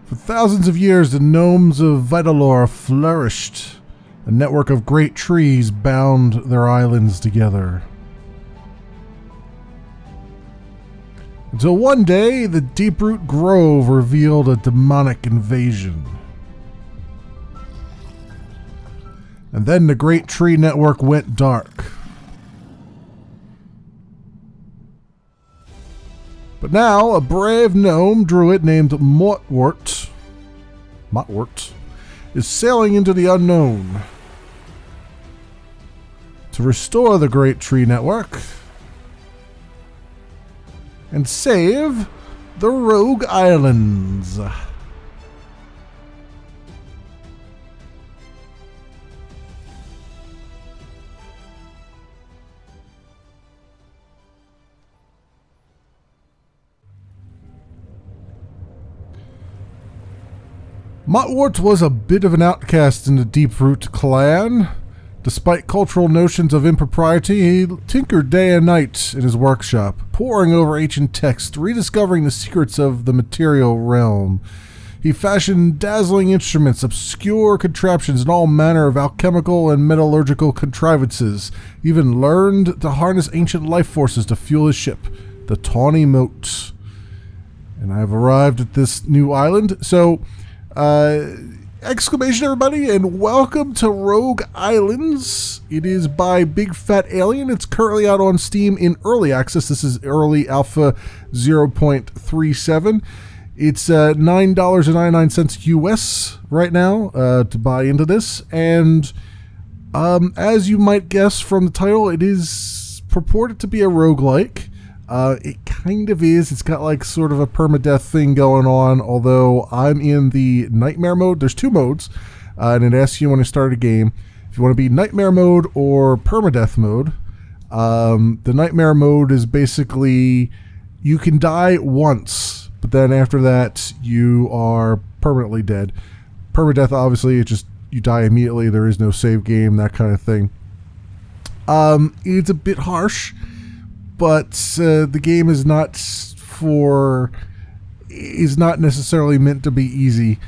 For thousands of years, the gnomes of Vitalor flourished. A network of great trees bound their islands together. Until one day, the Deeproot Grove revealed a demonic invasion. And then the Great Tree Network went dark. But now, a brave gnome druid named Motwort is sailing into the unknown to restore the Great Tree Network and save the Rogue Islands. Motwort was a bit of an outcast in the Deeproot clan. Despite cultural notions of impropriety, he tinkered day and night in his workshop, poring over ancient texts, rediscovering the secrets of the material realm. He fashioned dazzling instruments, obscure contraptions, and all manner of alchemical and metallurgical contrivances. He even learned to harness ancient life forces to fuel his ship, the Tawny Moat. And I've arrived at this new island, so... exclamation everybody, and welcome to Rogue Islands. It is by Big Fat Alien. It's currently out on Steam in early access. This is early alpha 0.37. It's $9.99 US right now to buy into this, and as you might guess from the title, it is purported to be a roguelike. It kind of is. It's got like sort of a permadeath thing going on, although I'm in the nightmare mode. There's two modes, and it asks you when you start a game if you want to be nightmare mode or permadeath mode. The nightmare mode is basically you can die once, but then after that you are permanently dead. Permadeath, obviously, it's just you die immediately. There is no save game, that kind of thing. It's a bit harsh. But the game is not necessarily meant to be easy,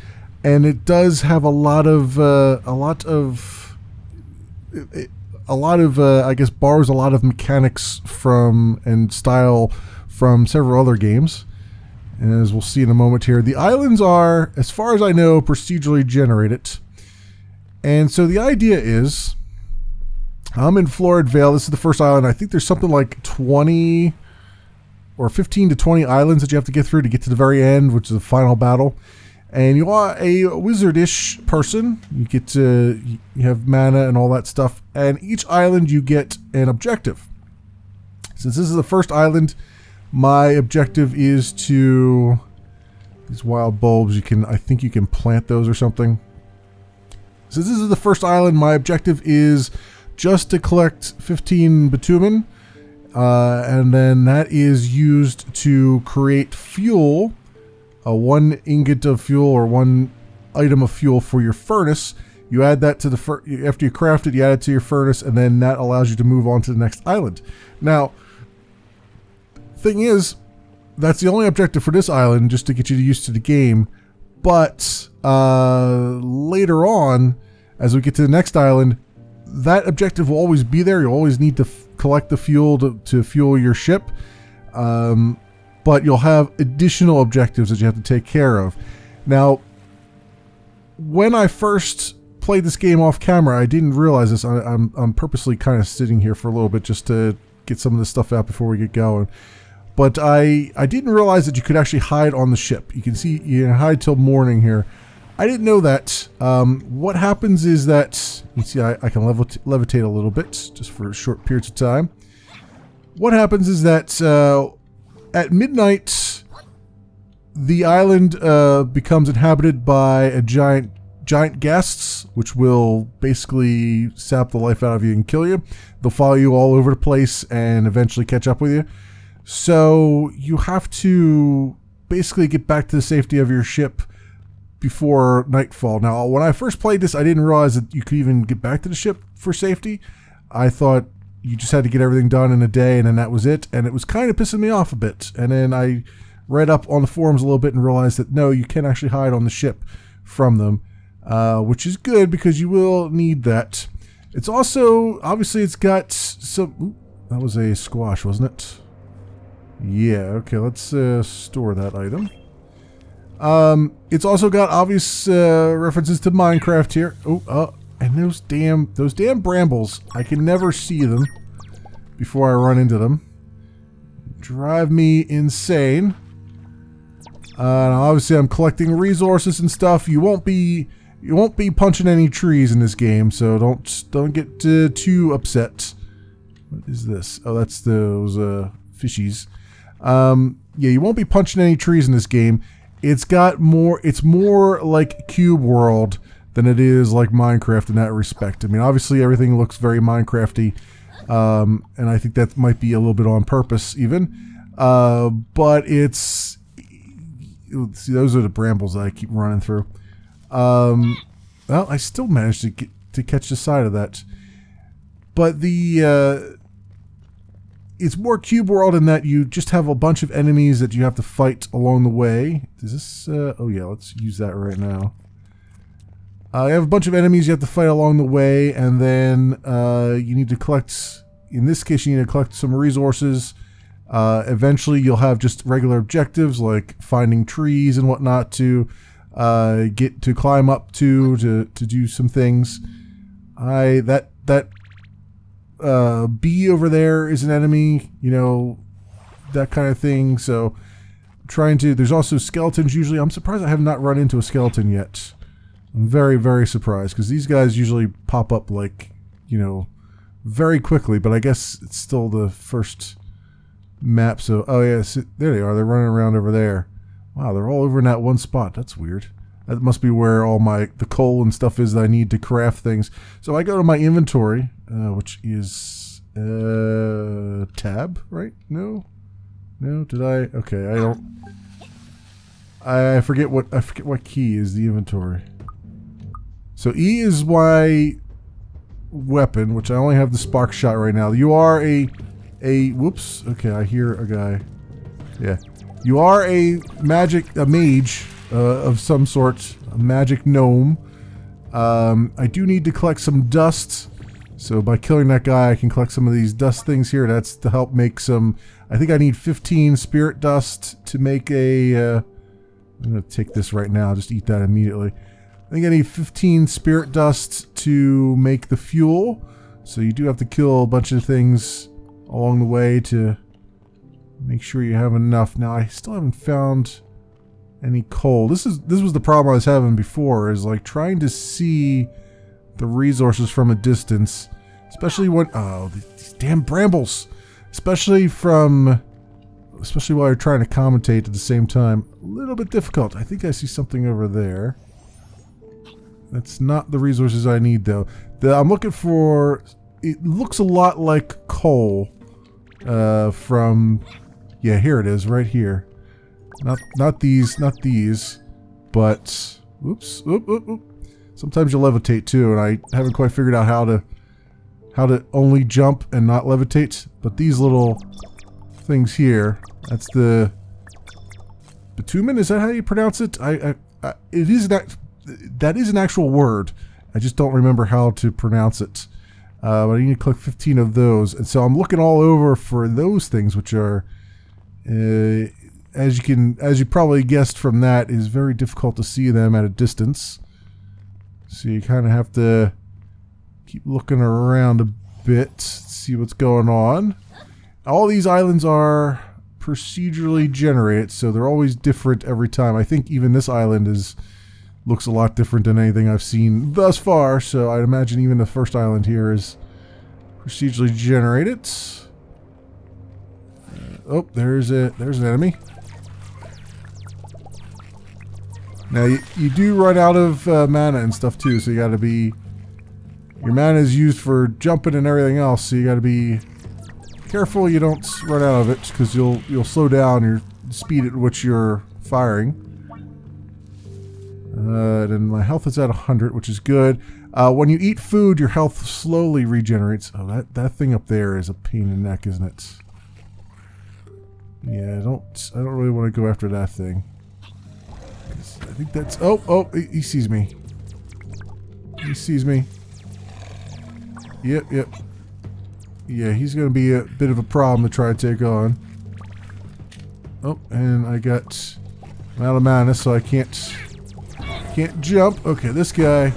and it does have a lot of I guess borrows a lot of mechanics from and style from several other games. And as we'll see in a moment here, the islands are, as far as I know, procedurally generated, and so the idea is. I'm in Florid Vale. This is the first island. I think there's something like 20 or 15 to 20 islands that you have to get through to get to the very end, which is the final battle. And you are a wizardish person. You have mana and all that stuff. And each island you get an objective. Since this is the first island, my objective is to these wild bulbs. I think you can plant those or something. Since this is the first island, my objective is just to collect 15 bitumen, and then that is used to create fuel, 1 ingot of fuel or 1 item of fuel for your furnace. You add that to after you craft it, you add it to your furnace, and then that allows you to move on to the next island. Now, thing is, that's the only objective for this island, just to get you used to the game. But later on, as we get to the next island, that objective will always be there. You'll always need to collect the fuel to fuel your ship. But you'll have additional objectives that you have to take care of. Now, when I first played this game off camera, I didn't realize this. I'm purposely kind of sitting here for a little bit just to get some of this stuff out before we get going. But I didn't realize that you could actually hide on the ship. You can see you can hide till morning here. I didn't know that. What happens is that, you see I can levitate a little bit, just for short periods of time. What happens is that at midnight, the island becomes inhabited by a giant ghasts, which will basically sap the life out of you and kill you. They'll follow you all over the place and eventually catch up with you. So you have to basically get back to the safety of your ship before nightfall. Now, when I first played this, I didn't realize that you could even get back to the ship for safety. I thought you just had to get everything done in a day, and then that was it. And it was kind of pissing me off a bit. And then I read up on the forums a little bit and realized that no, you can actually hide on the ship from them, which is good because you will need that. It's also, obviously it's got some... Ooh, that was a squash, wasn't it? Yeah, okay, let's store that item. It's also got obvious references to Minecraft here. Oh, and those damn brambles. I can never see them before I run into them. Drive me insane. Obviously I'm collecting resources and stuff. You won't be punching any trees in this game, so don't get too upset. What is this? Oh, that's those fishies. Yeah, you won't be punching any trees in this game. It's more like Cube World than it is like Minecraft in that respect. I mean, obviously everything looks very Minecrafty, and I think that might be a little bit on purpose even. But it's... See, those are the brambles that I keep running through. Well, I still managed to catch the side of that. But it's more Cube World in that you just have a bunch of enemies that you have to fight along the way. Does this... oh yeah, let's use that right now. You have a bunch of enemies you have to fight along the way, and then you need to collect... In this case, you need to collect some resources. Eventually, you'll have just regular objectives like finding trees and whatnot to climb up to do some things. That bee over there is an enemy, you know, that kind of thing. So, there's also skeletons usually. I'm surprised I have not run into a skeleton yet. I'm very, very surprised because these guys usually pop up like, you know, very quickly. But I guess it's still the first map. So, oh yeah, there they are. They're running around over there. Wow, they're all over in that one spot. That's weird. That must be where all the coal and stuff is that I need to craft things. So I go to my inventory, which is tab, right? No, did I? Okay, I don't. I forget what key is the inventory. So E is my weapon, which I only have the spark shot right now. You are a whoops. Okay, I hear a guy. Yeah, you are a mage of some sort, a magic gnome. I do need to collect some dust. So by killing that guy, I can collect some of these dust things here. That's to help make some... I think I need 15 spirit dust to make a... I'm going to take this right now. Just eat that immediately. I think I need 15 spirit dust to make the fuel. So you do have to kill a bunch of things along the way to make sure you have enough. Now, I still haven't found any coal. This was the problem I was having before, is like trying to see the resources from a distance, especially when these damn brambles, especially while you're trying to commentate at the same time. A little bit difficult. I think I see something over there. That's not the resources I need though. I'm looking for... It looks a lot like coal from... Yeah, here it is, right here. Not these, but... Oops. Oop. Sometimes you levitate too, and I haven't quite figured out how to only jump and not levitate. But these little things here, that's the... Bitumen, is that how you pronounce it? It is that is an actual word. I just don't remember how to pronounce it. But I need to collect 15 of those. And so I'm looking all over for those things, which are, as you probably guessed from that, is very difficult to see them at a distance. So you kind of have to keep looking around a bit, see what's going on. All these islands are procedurally generated, so they're always different every time. I think even this island looks a lot different than anything I've seen thus far, so I'd imagine even the first island here is procedurally generated. Oh, there's an enemy. Now, you do run out of mana and stuff too, so you gotta be... Your mana is used for jumping and everything else, so you gotta be careful you don't run out of it, because you'll slow down your speed at which you're firing. And my health is at 100, which is good. When you eat food, your health slowly regenerates. Oh, that thing up there is a pain in the neck, isn't it? Yeah, I don't really want to go after that thing. I think that's... Oh, he sees me. He sees me. Yep. Yeah, he's going to be a bit of a problem to try to take on. Oh, and I'm out of mana, so I can't jump. Okay, this guy's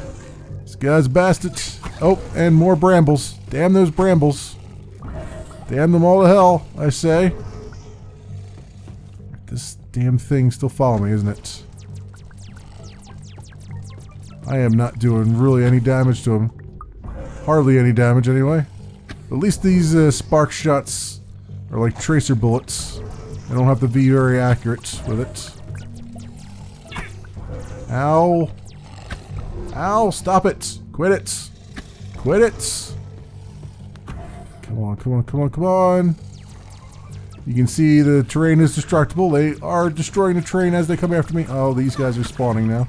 a bastard. Oh, and more brambles. Damn those brambles. Damn them all to hell, I say. This damn thing still following me, isn't it? I am not doing really any damage to him. Hardly any damage, anyway. At least these spark shots are like tracer bullets. I don't have to be very accurate with it. Ow. Ow, stop it. Quit it. Quit it. Come on. You can see the terrain is destructible. They are destroying the terrain as they come after me. Oh, these guys are spawning now.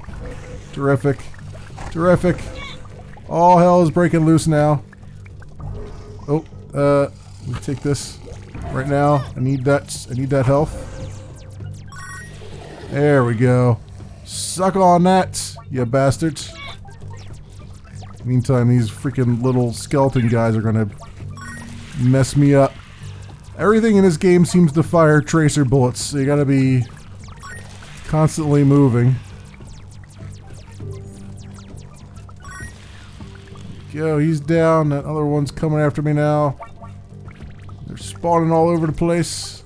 Terrific. All hell is breaking loose now. Oh, let me take this right now. I need that health. There we go. Suck on that, you bastards. Meantime, these freaking little skeleton guys are gonna mess me up. Everything in this game seems to fire tracer bullets, so you gotta be constantly moving. Yo, he's down. That other one's coming after me now. They're spawning all over the place.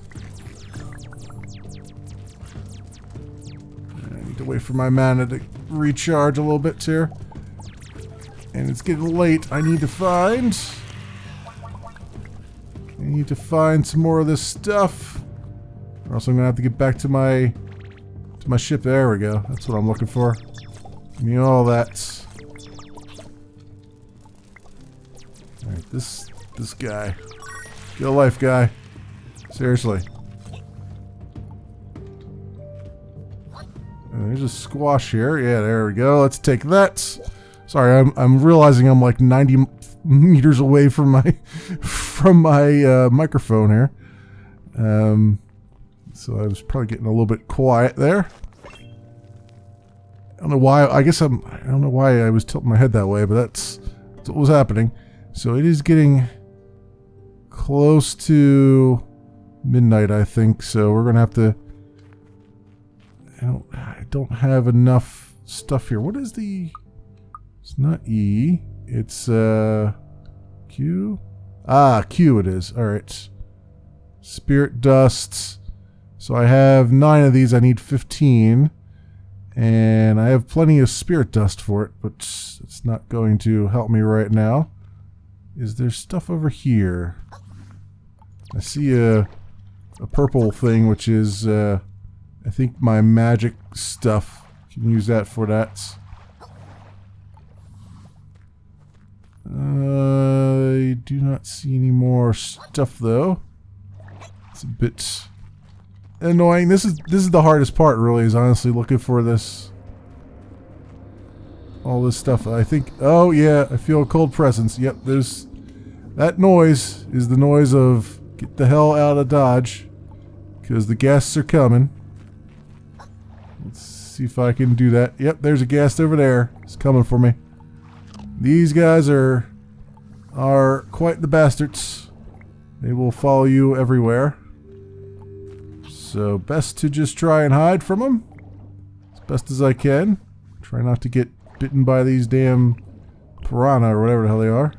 I need to wait for my mana to recharge a little bit here. And it's getting late. I need to find some more of this stuff. Or else I'm gonna have to get back to my ship. There we go. That's what I'm looking for. Give me all that. Alright, this guy. Get a life, guy. Seriously. There's a squash here. Yeah, there we go. Let's take that. Sorry, I'm realizing I'm like 90 meters away from my microphone here. So I was probably getting a little bit quiet there. I don't know why. I don't know why I was tilting my head that way, but that's what was happening. So it is getting close to midnight, I think. So we're gonna have to. I don't have enough stuff here. What is the? It's not E. It's Q. Ah, Q. It is. All right. Spirit dust. So I have 9 of these. I need 15, and I have plenty of spirit dust for it, but it's not going to help me right now. Is there stuff over here? I see a purple thing, which is, I think my magic stuff. Can use that for that. I do not see any more stuff, though. It's a bit annoying. This is the hardest part, really, is honestly looking for this. All this stuff. I think. Oh yeah, I feel a cold presence. Yep, there's that noise is the noise of get the hell out of Dodge, because the guests are coming. Let's see if I can do that. Yep, there's a guest over there. It's coming for me. These guys are quite the bastards. They will follow you everywhere. So best to just try and hide from them as best as I can. Try not to get bitten by these damn piranha or whatever the hell they are.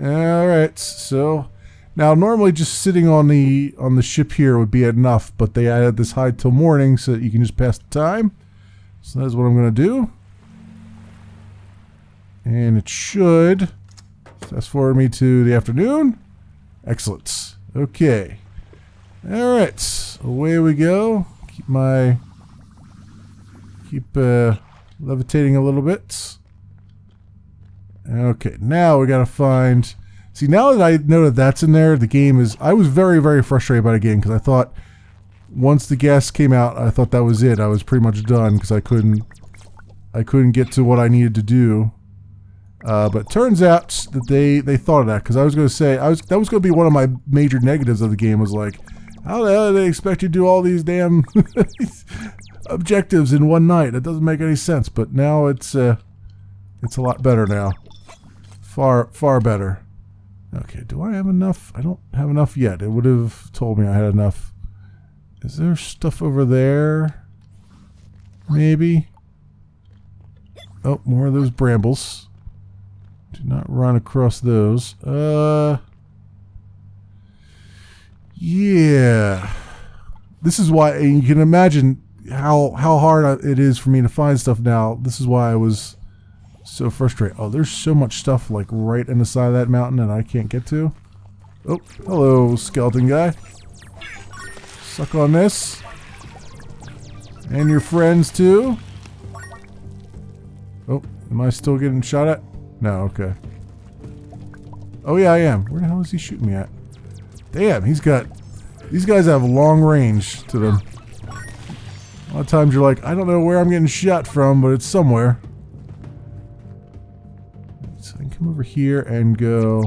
Alright, so now normally just sitting on the ship here would be enough, but they added this hide till morning so that you can just pass the time. So that's what I'm gonna do. And it should fast forward me to the afternoon. Excellent. Okay. Alright, away we go. Keep levitating a little bit. Okay, now we gotta find. See, now that I know that that's in there, the game is. I was very, very frustrated by the game because I thought once the gas came out, I thought that was it. I was pretty much done because I couldn't get to what I needed to do. But it turns out that they thought of that, because I was going to say that was going to be one of my major negatives of the game, was like, how the hell do they expect you to do all these damn objectives in one night? It doesn't make any sense. But now it's a lot better now, far better. Okay, do I have enough? I don't have enough yet. It would have told me I had enough. Is there stuff over there? Maybe. Oh, more of those brambles. Do not run across those. Yeah. This is why, and you can imagine how hard it is for me to find stuff now. This is why I was so frustrated. Oh, there's so much stuff like right in the side of that mountain that I can't get to. Oh, hello, skeleton guy. Suck on this. And your friends too. Oh, am I still getting shot at? No, okay. Oh yeah, I am. Where the hell is he shooting me at? Damn, these guys have long range to them. A lot of times you're like, I don't know where I'm getting shot from, but it's somewhere. So I can come over here and go.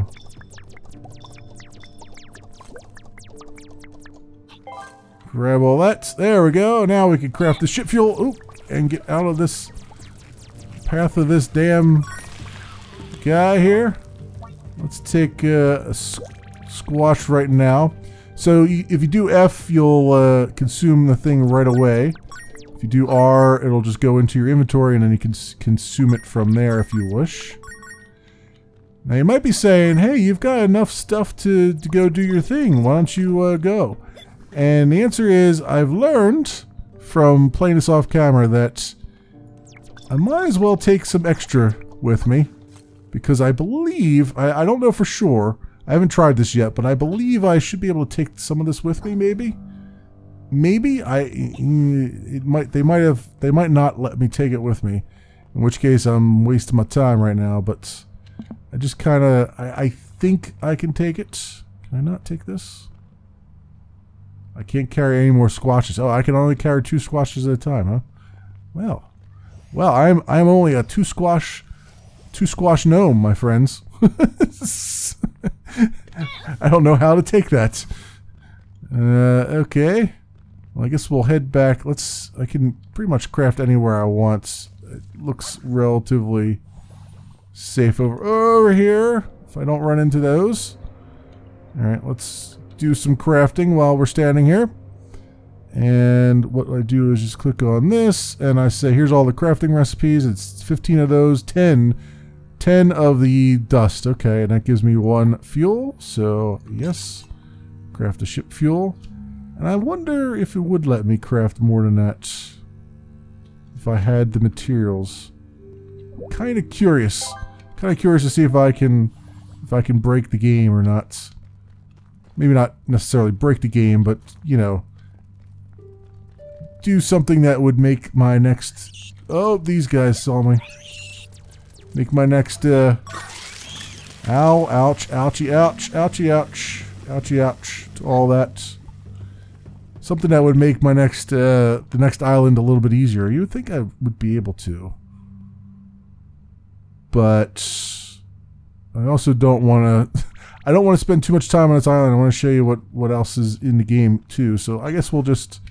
Grab all that. There we go. Now we can craft the ship fuel. Ooh, and get out of this path of this damn guy here. Let's take a squash right now. So if you do F, you'll consume the thing right away. If you do R, it'll just go into your inventory and then you can consume it from there if you wish. Now you might be saying, hey, you've got enough stuff to go do your thing. Why don't you go? And the answer is, I've learned from playing this off camera that I might as well take some extra with me. Because I believe, I don't know for sure, I haven't tried this yet, but I believe I should be able to take some of this with me, maybe? Maybe? They might not let me take it with me. In which case I'm wasting my time right now, but I just kinda, I think I can take it. Can I not take this? I can't carry any more squashes. Oh, I can only carry 2 squashes at a time, huh? Well, I'm only a two squash gnome, my friends. I don't know how to take that. Okay. Well, I guess we'll head back. I can pretty much craft anywhere I want. It looks relatively safe over here, if I don't run into those. Alright, let's do some crafting while we're standing here. And what I do is just click on this, and I say, here's all the crafting recipes. It's 15 of those, 10 of the dust. Okay, and that gives me 1 fuel. So, yes, craft the ship fuel. And I wonder if it would let me craft more than that if I had the materials. Kind of curious to see if I can break the game or not. Maybe not necessarily break the game, but, you know, do something that would make my next... Oh, these guys saw me. Make my next, ow, ouch, ouchie, ouch, ouchie, ouch, ouchie, ouch, to all that. Something that would make my next, the next island a little bit easier. You would think I would be able to. But I also don't want to... I don't want to spend too much time on this island. I want to show you what else is in the game too. So I guess we'll just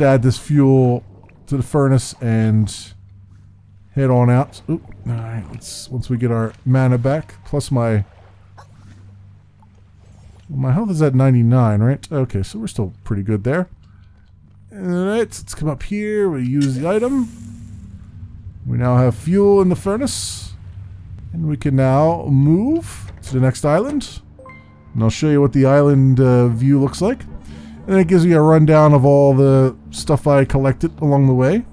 add this fuel to the furnace and head on out. Oop. All right, once we get our mana back, plus my health is at 99, right? Okay, so we're still pretty good there. All right, let's come up here. We use the item. We now have fuel in the furnace, and we can now move to the next island. And I'll show you what the island view looks like. And it gives you a rundown of all the stuff I collected along the way.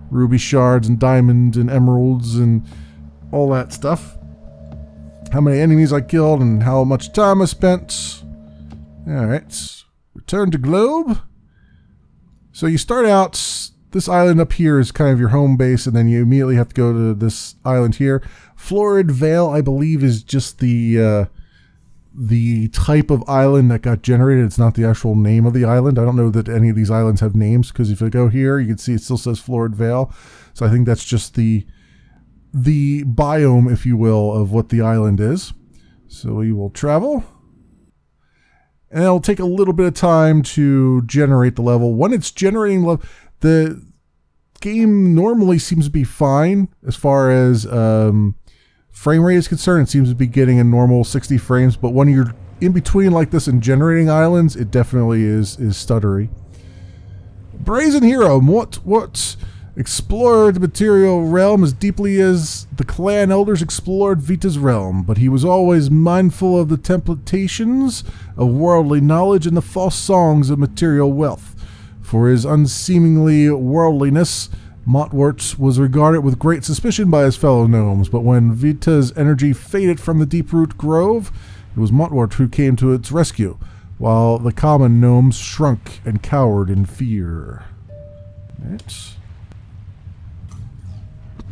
Ruby shards and diamonds and emeralds and all that stuff. How many enemies I killed and how much time I spent. Alright, return to globe. So you start out, this island up here is kind of your home base, and then you immediately have to go to this island here. Florid Vale, I believe, is just the type of island that got generated. It's not the actual name of the island. I don't know that any of these islands have names, because if I go here, you can see it still says Florid Vale. So I think that's just the the biome, if you will, of what the island is. So we will travel. And it'll take a little bit of time to generate the level. When it's generating level, the game normally seems to be fine as far as frame rate is concerned. It seems to be getting a normal 60 frames, but when you're in between like this and generating islands, it definitely is stuttery. Brazen Hero, what explored the material realm as deeply as the clan elders explored Vita's realm, but he was always mindful of the temptations of worldly knowledge and the false songs of material wealth. For his unseemingly worldliness, Montwort was regarded with great suspicion by his fellow gnomes, but when Vita's energy faded from the Deeproot Grove, it was Montwort who came to its rescue, while the common gnomes shrunk and cowered in fear. Right.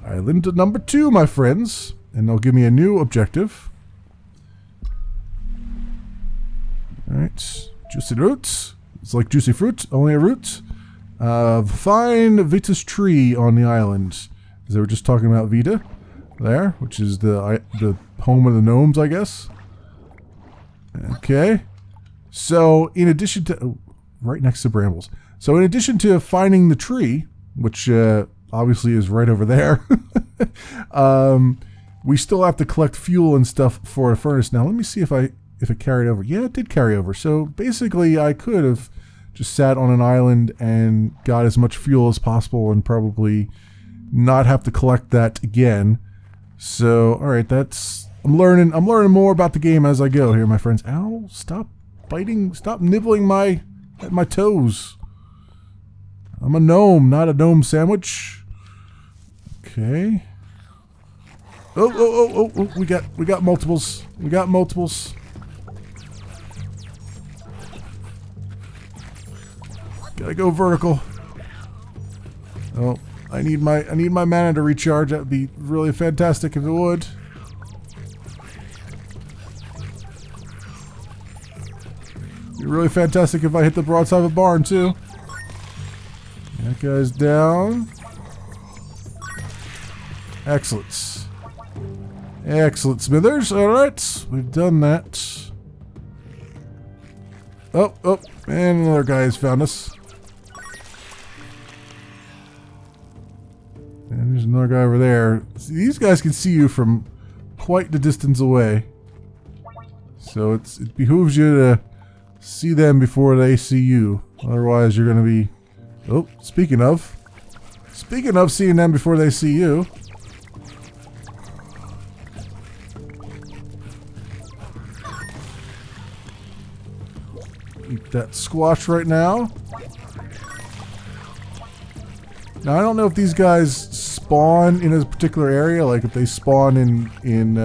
Island number 2, my friends, and they'll give me a new objective. Alright, juicy roots. It's like juicy fruit, only a root. Find Vita's tree on the island. As they were just talking about Vita there, which is the home of the gnomes, I guess. Okay. So, in addition to... Oh, right next to brambles. So, in addition to finding the tree, which obviously is right over there, we still have to collect fuel and stuff for a furnace. Now, let me see if it carried over. Yeah, it did carry over. So, basically, I could have just sat on an island and got as much fuel as possible and probably not have to collect that again. So, alright, that's... I'm learning more about the game as I go here, my friends. Ow, stop biting, stop nibbling at my toes. I'm a gnome, not a gnome sandwich. Okay. Oh, we got multiples. We got multiples. Gotta go vertical. Oh, I need my mana to recharge. That'd be really fantastic if it would. Be really fantastic if I hit the broadside of a barn too. That guy's down. Excellent. Excellent, Smithers. Alright, we've done that. Oh, and another guy has found us. And there's another guy over there. See, these guys can see you from quite the distance away. So it behooves you to see them before they see you. Otherwise, you're going to be... Oh, speaking of seeing them before they see you. Eat that squash right now. Now, I don't know if these guys spawn in a particular area, like if they spawn in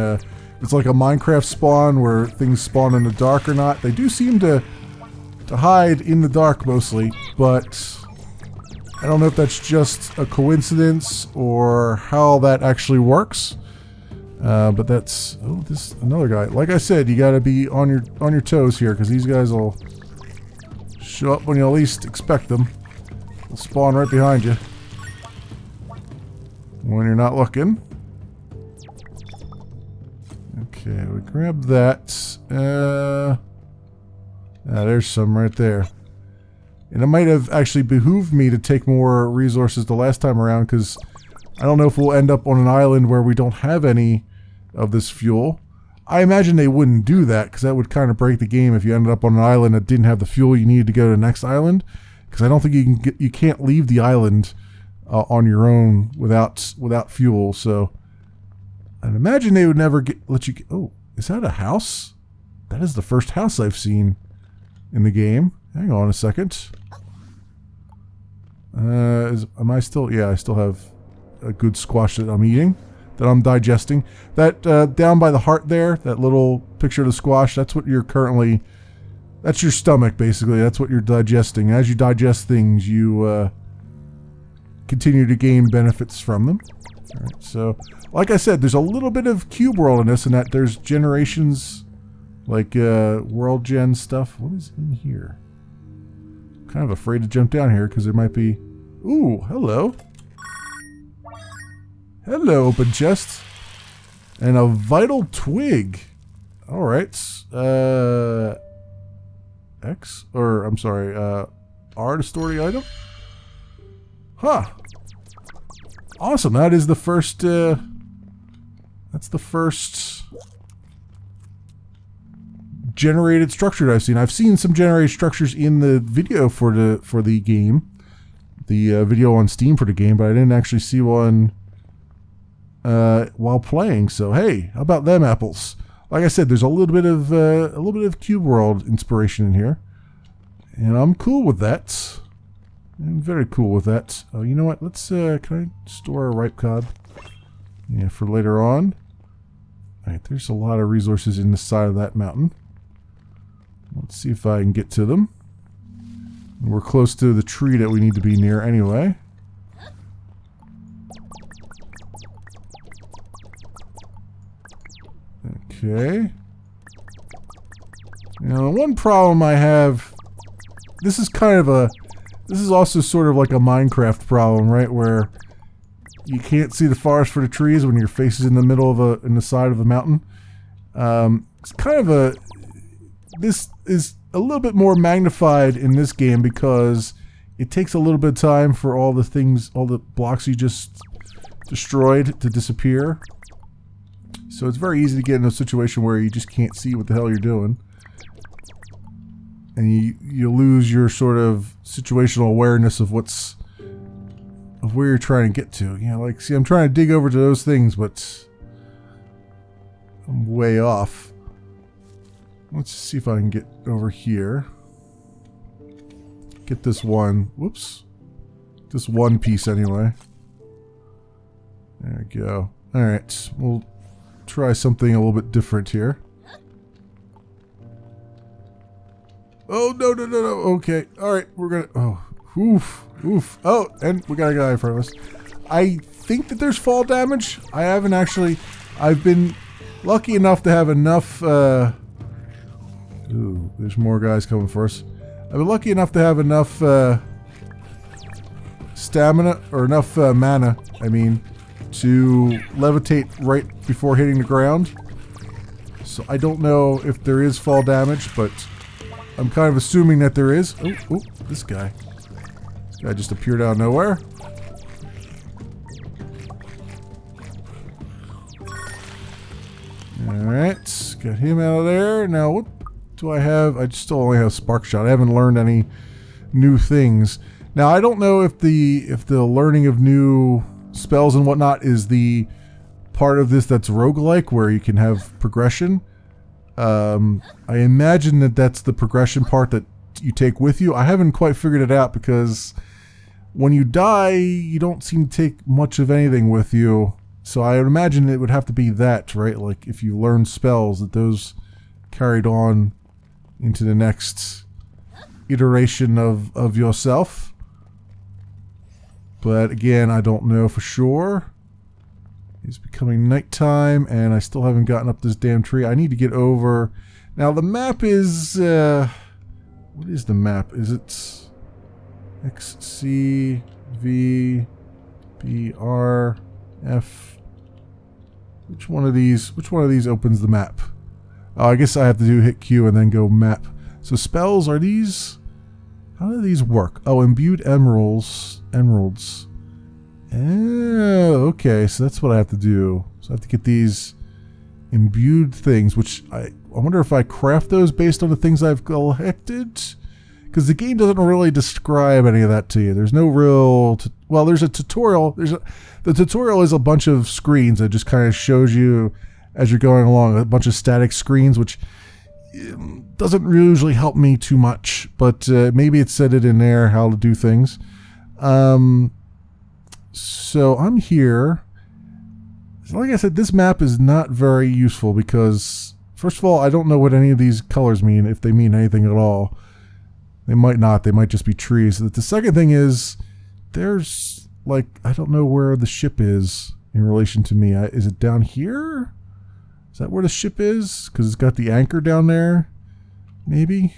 it's like a Minecraft spawn where things spawn in the dark or not. They do seem to hide in the dark mostly, but I don't know if that's just a coincidence or how that actually works. But that's... Oh, this another guy. Like I said, you gotta be on your toes here, because these guys will show up when you least expect them. They'll spawn right behind you when you're not looking. Okay, we grab that. There's some right there. And it might have actually behooved me to take more resources the last time around, because I don't know if we'll end up on an island where we don't have any of this fuel. I imagine they wouldn't do that, because that would kind of break the game if you ended up on an island that didn't have the fuel you needed to go to the next island. Because I don't think you can't leave the island on your own without fuel. So I'd imagine they would never let you. Oh, is that a house? That is the first house I've seen in the game. Hang on a second. Am I still? Yeah, I still have a good squash that I'm eating, that I'm digesting. That down by the heart there, that little picture of the squash, that's what you're currently... That's your stomach, basically. That's what you're digesting. As you digest things, you continue to gain benefits from them. All right, so, like I said, there's a little bit of cube world in this, and that there's generations, like world gen stuff. What is in here? I'm kind of afraid to jump down here, because there might be... Ooh, hello. Hello, open chest. And a vital twig. Alright. X? Or, I'm sorry, R to store the item? Huh. Awesome. That is the first, that's the first generated structure that I've seen. I've seen some generated structures in the video for the game. The video on Steam for the game, but I didn't actually see one while playing. So hey, how about them apples? Like I said, there's a little bit of Cube World inspiration in here, and I'm cool with that. I'm very cool with that. Oh, you know what? Let's can I store a ripe cod? Yeah, for later on. All right, there's a lot of resources in the side of that mountain. Let's see if I can get to them. We're close to the tree that we need to be near anyway. Okay. Now, one problem I have... This is also sort of like a Minecraft problem, right? Where you can't see the forest for the trees when your face is in the middle of in the side of a mountain. It's kind of this is a little bit more magnified in this game because it takes a little bit of time for all the blocks you just destroyed to disappear. So it's very easy to get in a situation where you just can't see what the hell you're doing. And you lose your sort of situational awareness of where you're trying to get to. You know, like, see, I'm trying to dig over to those things, but I'm way off. Let's see if I can get over here. Get this one. Whoops. This one piece anyway. There we go. Alright. We'll try something a little bit different here. Oh, no, no, no, no. Okay. Alright. We're gonna... Oh. Oof. Oof. Oh, and we got a guy in front of us. I think that there's fall damage. I haven't actually... I've been lucky enough to have enough... Ooh, there's more guys coming for us. I've been lucky enough to have enough stamina, or enough mana, I mean, to levitate right before hitting the ground. So I don't know if there is fall damage, but I'm kind of assuming that there is. Oh, oh, this guy. This guy just appeared out of nowhere. Alright, got him out of there. Now, what do I have? I still only have Spark Shot. I haven't learned any new things. Now, I don't know if the learning of new spells and whatnot is the part of this that's roguelike, where you can have progression. I imagine that that's the progression part that you take with you. I haven't quite figured it out because when you die, you don't seem to take much of anything with you. So I would imagine it would have to be that, right? Like if you learn spells, that those carried on into the next iteration of yourself. But again, I don't know for sure. It's becoming nighttime and I still haven't gotten up this damn tree. I need to get over. Now the map is what is the map? Is it X C V B R F? Which one of these opens the map? Oh, I guess I have to hit Q and then go map. So spells, are these... How do these work? Oh, imbued emeralds. Oh, okay, so that's what I have to do. So I have to get these imbued things, which I wonder if I craft those based on the things I've collected? Because the game doesn't really describe any of that to you. There's no real... well, there's a tutorial. The tutorial is a bunch of screens that just kind of shows you as you're going along, a bunch of static screens, which doesn't usually help me too much, but maybe it said it in there how to do things. So I'm here. Like I said, this map is not very useful because, first of all, I don't know what any of these colors mean, if they mean anything at all. They might not. They might just be trees. The second thing is, there's, like, I don't know where the ship is in relation to me. Is it down here? Is that where the ship is? Because it's got the anchor down there. Maybe?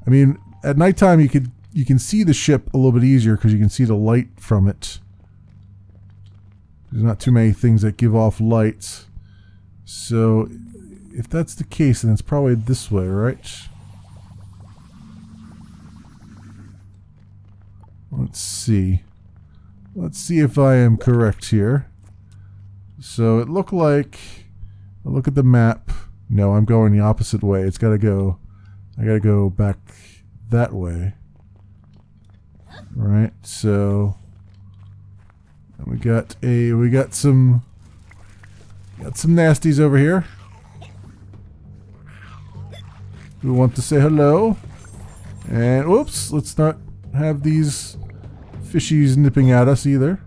I mean, at nighttime you can see the ship a little bit easier because you can see the light from it. There's not too many things that give off lights. So if that's the case, then it's probably this way, right? Let's see. Let's see if I am correct here. So it looked like, look at the map. No, I'm going the opposite way. It's got to go, I got to go back that way. Right, so we got some nasties over here who want to say hello. And whoops, let's not have these fishies nipping at us either.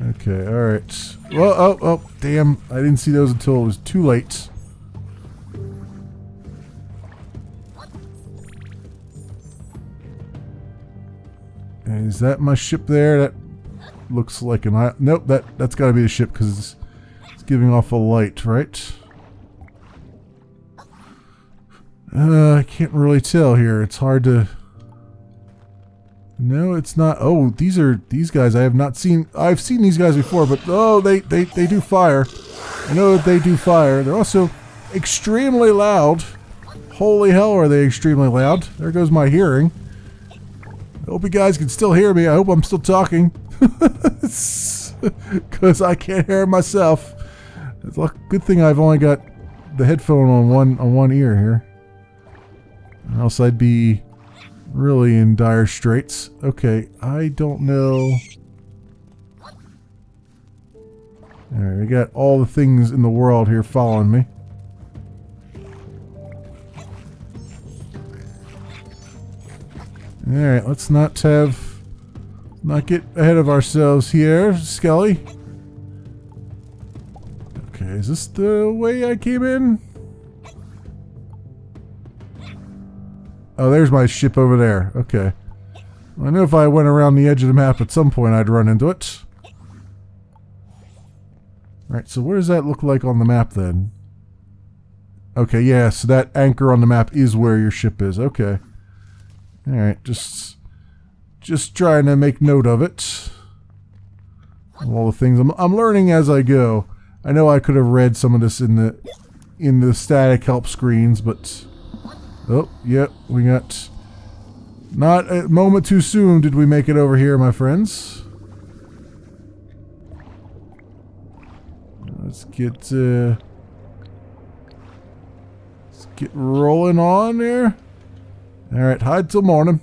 Okay, alright. Well, oh, damn. I didn't see those until it was too late. Is that my ship there? That looks like an island. Nope, that's gotta be the ship because it's giving off a light, right? I can't really tell here. It's hard to... No, it's not. Oh, these guys I have not seen. I've seen these guys before, but oh, they do fire. I know that they do fire. They're also extremely loud. Holy hell, are they extremely loud? There goes my hearing. I hope you guys can still hear me. I hope I'm still talking. Because I can't hear myself. It's a good thing I've only got the headphone on one ear here. Or else I'd be really in dire straits. Okay, I don't know. Alright, we got all the things in the world here following me. Alright, let's not get ahead of ourselves here, Skelly. Okay, is this the way I came in? Oh, there's my ship over there. Okay. I know if I went around the edge of the map at some point I'd run into it. Alright, so what does that look like on the map then? Okay, yeah, so that anchor on the map is where your ship is. Okay. Alright, just trying to make note of it. All the things I'm learning as I go. I know I could have read some of this in the static help screens, but oh, yep, we got not a moment too soon did we make it over here, my friends. Let's get rolling on there. Alright, hide till morning.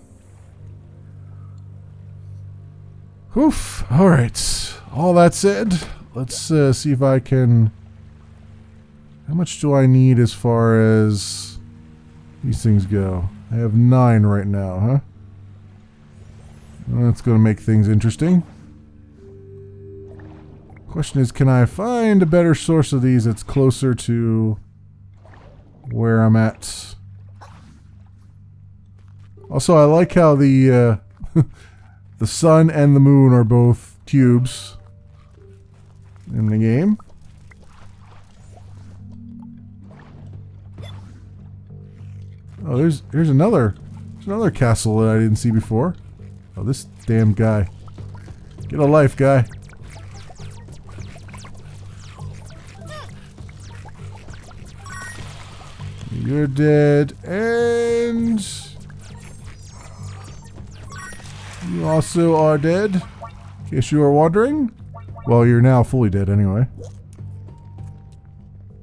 Oof. Alright. All that said, let's see if I can... How much do I need as far as these things go? I have 9 right now, huh? Well, that's going to make things interesting. Question is, can I find a better source of these that's closer to where I'm at? Also, I like how the the sun and the moon are both cubes in the game. Oh, there's another castle that I didn't see before. Oh, this damn guy. Get a life, guy. You're dead, and you also are dead, in case you are wondering. Well, you're now fully dead anyway.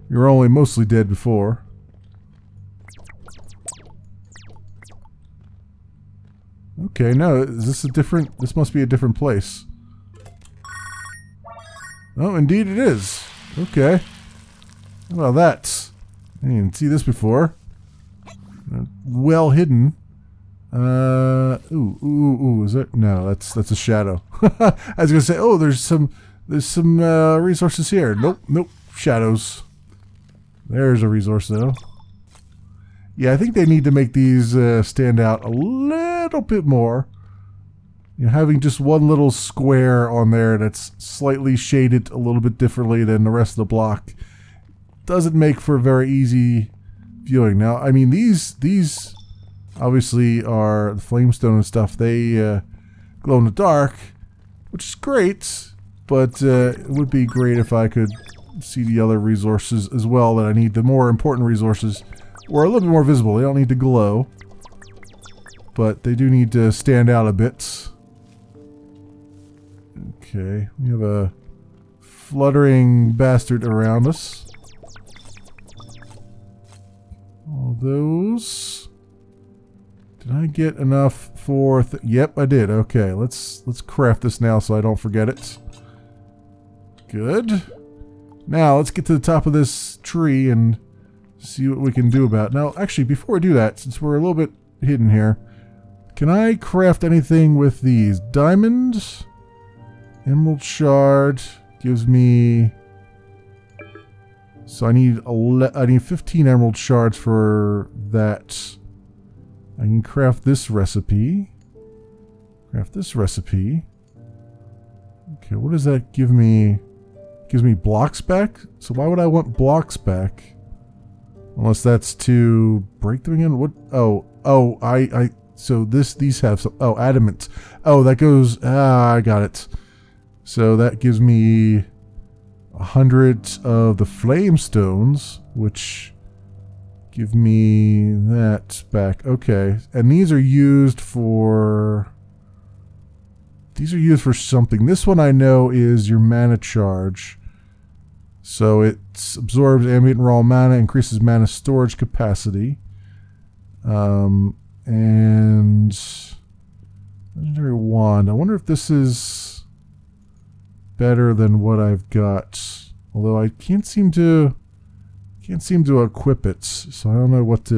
You were only mostly dead before. Okay, no, is this a different... This must be a different place. Oh, indeed it is. Okay. Well, that's... I didn't see this before. Well hidden. Ooh, is it? No, that's a shadow. I was gonna say, oh, there's some resources here. Nope, shadows. There's a resource though. Yeah, I think they need to make these stand out a little bit more. You know, having just one little square on there that's slightly shaded a little bit differently than the rest of the block doesn't make for very easy viewing. Now, I mean, these obviously are the flamestone and stuff. They glow in the dark, which is great, but it would be great if I could see the other resources as well that I need. The more important resources were a little bit more visible. They don't need to glow, but they do need to stand out a bit. Okay, we have a fluttering bastard around us. All those. Did I get enough for... Yep, I did. Okay, let's craft this now so I don't forget it. Good. Now, let's get to the top of this tree and see what we can do about it. Now, actually, before we do that, since we're a little bit hidden here, can I craft anything with these? Diamond, emerald shard gives me... So I need 15 emerald shards for that. I can craft this recipe. Craft this recipe. Okay, what does that give me? Gives me blocks back? So why would I want blocks back? Unless that's to break them again? What? So these have some, adamant. Oh, that goes, I got it. So that gives me 100 of the flame stones, which give me that back. Okay, and these are used for something. This one I know is your mana charge. So it absorbs ambient raw mana, increases mana storage capacity. And legendary wand. I wonder if this is better than what I've got. Although I can't seem to equip it, so I don't know what's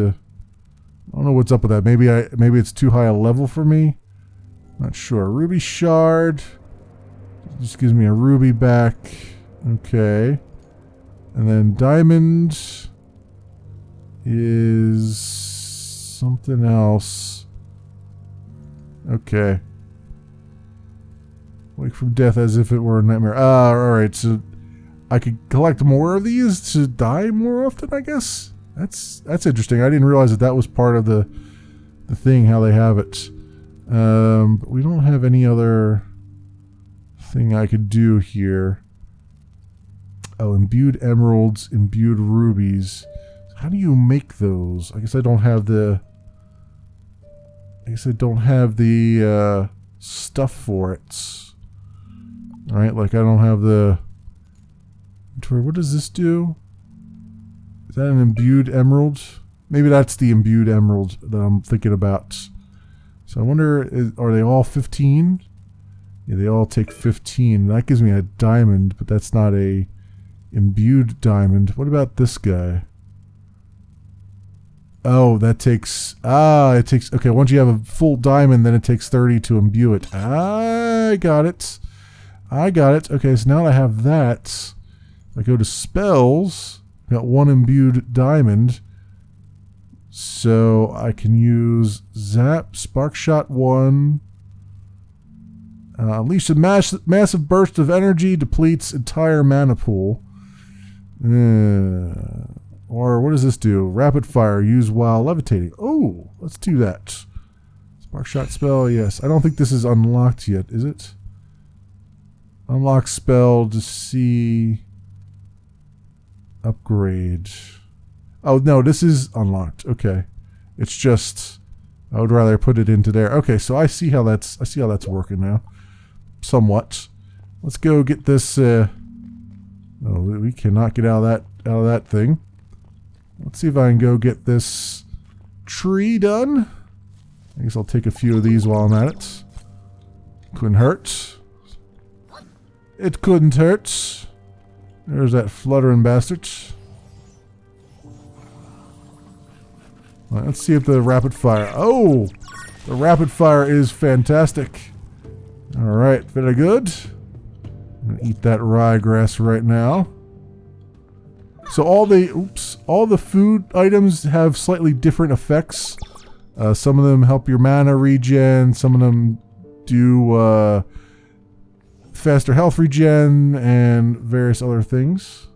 up with that. Maybe it's too high a level for me. Not sure. Ruby shard just gives me a ruby back. Okay. And then diamond is something else. Okay. Wake from death as if it were a nightmare. Alright, so I could collect more of these to die more often, I guess? That's interesting. I didn't realize that was part of the thing, how they have it. But we don't have any other thing I could do here. Oh, imbued emeralds, imbued rubies. How do you make those? I guess I don't have the stuff for it. Alright, like I don't have the... What does this do? Is that an imbued emerald? Maybe that's the imbued emerald that I'm thinking about. So I wonder, are they all 15? Yeah, they all take 15. That gives me a diamond, but that's not a imbued diamond. What about this guy? Oh, that takes... it takes... Okay, once you have a full diamond, then it takes 30 to imbue it. I got it. Okay, so now that I have that, if I go to spells, I got one imbued diamond. So I can use Zap, Spark Shot 1. Unleash a massive burst of energy, depletes entire mana pool. Or what does this do? Rapid fire, use while levitating. Oh, let's do that. Spark shot spell, yes. I don't think this is unlocked yet, is it? Unlock spell to see... Upgrade. Oh, no, this is unlocked. Okay. It's just... I would rather put it into there. Okay, so I see how that's working now. Somewhat. Let's go get this... Oh, we cannot get out of that thing. Let's see if I can go get this tree done. I guess I'll take a few of these while I'm at it. Couldn't hurt. It couldn't hurt. There's that fluttering bastard. Right, let's see if the rapid fire... Oh! The rapid fire is fantastic. Alright, very good. I'm gonna eat that ryegrass right now. So all the food items have slightly different effects. Some of them help your mana regen, some of them do faster health regen, and various other things.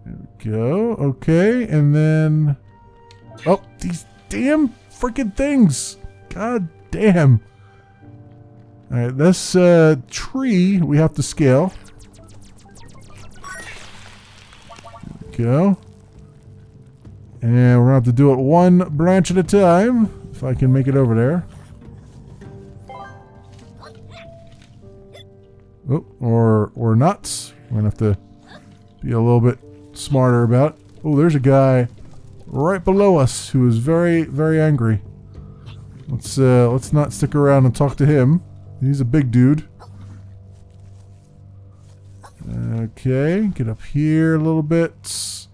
There we go. Okay, and then... Oh, these damn freaking things! God damn! Alright, this tree we have to scale. Go. And we're gonna have to do it one branch at a time, if I can make it over there. Oh, or not. We're gonna have to be a little bit smarter about it. Oh, there's a guy right below us who is very, very angry. Let's not stick around and talk to him. He's a big dude. Okay, get up here a little bit.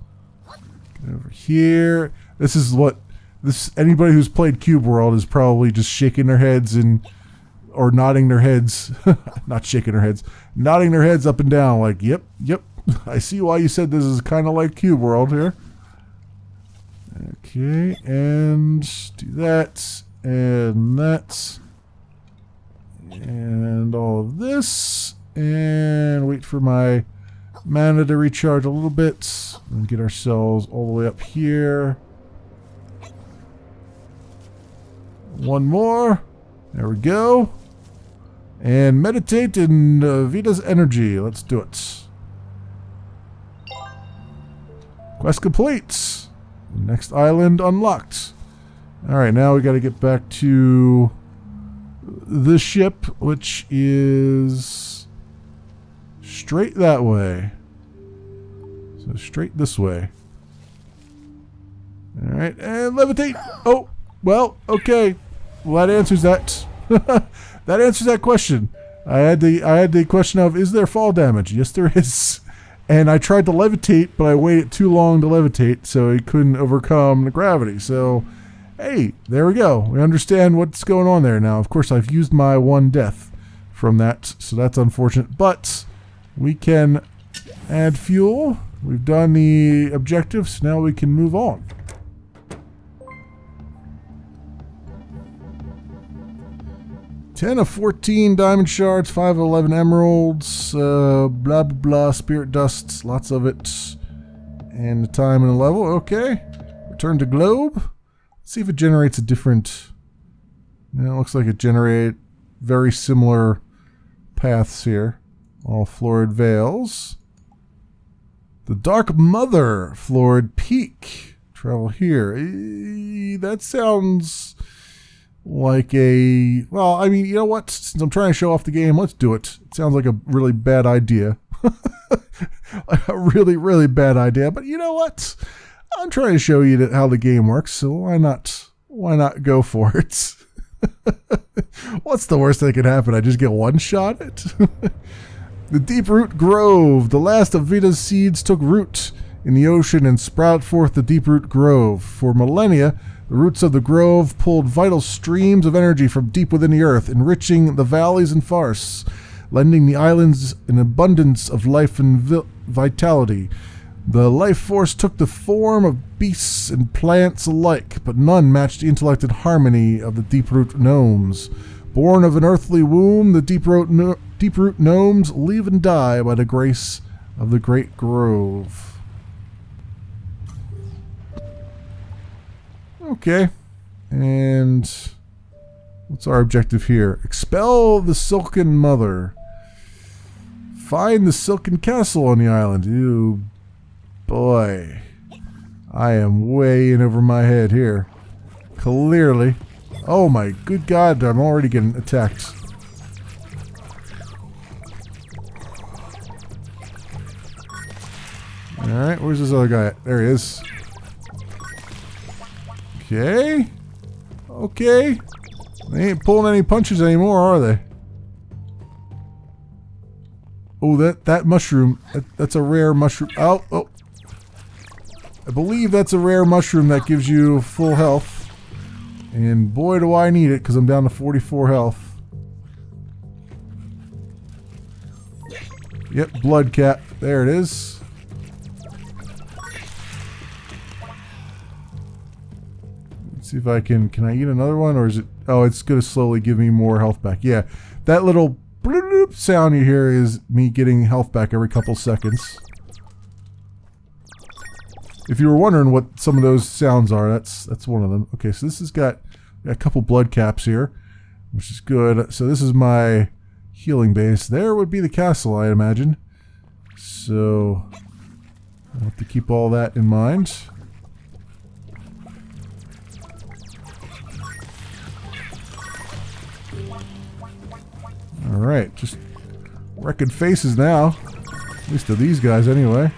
Get over here. This is what anybody who's played Cube World is probably just shaking their heads or nodding their heads. Not shaking their heads, nodding their heads up and down like, yep, I see why you said this is kind of like Cube World here. Okay, and do that, and that, and all of this, and wait for my mana to recharge a little bit, and get ourselves all the way up here. One more. There we go. And meditate in Vita's energy. Let's do it. Quest complete. Next island unlocked. Alright, now we got to get back to the ship, which is straight that way. So straight this way. Alright, and levitate. Oh, well, okay. Well, that answers that. That answers that question. I had the question of, is there fall damage? Yes, there is. And I tried to levitate, but I waited too long to levitate, so he couldn't overcome the gravity. So, hey, there we go. We understand what's going on there now. Of course, I've used my one death from that, so that's unfortunate. But we can add fuel. We've done the objectives. Now we can move on. Ten of 14 diamond shards, 5 of 11 emeralds, blah blah blah, spirit dusts, lots of it, and the time and the level. Okay, return to globe. Let's see if it generates a different. It looks like it generated very similar paths here. All florid vales. The Dark Mother, florid peak. Travel here. That sounds like a, well, I mean, you know what? Since I'm trying to show off the game, let's do it. It sounds like a really bad idea. A really, really bad idea. But you know what? I'm trying to show you how the game works, so why not go for it? What's the worst that could happen? I just get one shot at it? The Deeproot Grove. The last of Vita's seeds took root in the ocean and sprout forth the Deeproot Grove. For millennia, the roots of the grove pulled vital streams of energy from deep within the earth, enriching the valleys and forests, lending the islands an abundance of life and vitality. The life force took the form of beasts and plants alike, but none matched the intellect and harmony of the Deeproot gnomes. Born of an earthly womb, the Deeproot gnomes live and die by the grace of the Great Grove. Okay, and what's our objective here? Expel the Silken Mother. Find the Silken Castle on the island. Ew, boy. I am way in over my head here. Clearly. Oh my good God, I'm already getting attacked. Alright, where's this other guy at? There he is. Okay. Okay. They ain't pulling any punches anymore, are they? Oh, that mushroom. That's a rare mushroom. Oh. I believe that's a rare mushroom that gives you full health. And boy, do I need it, because I'm down to 44 health. Yep, blood cap. There it is. See if I can I eat another one, or is it, oh, it's going to slowly give me more health back. Yeah, that little bloop sound you hear is me getting health back every couple seconds. If you were wondering what some of those sounds are, that's one of them. Okay, so this has got a couple blood caps here. which is good. So this is my healing base. There would be the castle, I imagine. So I'll have to keep all that in mind. Alright, just wrecking faces now. At least to these guys anyway.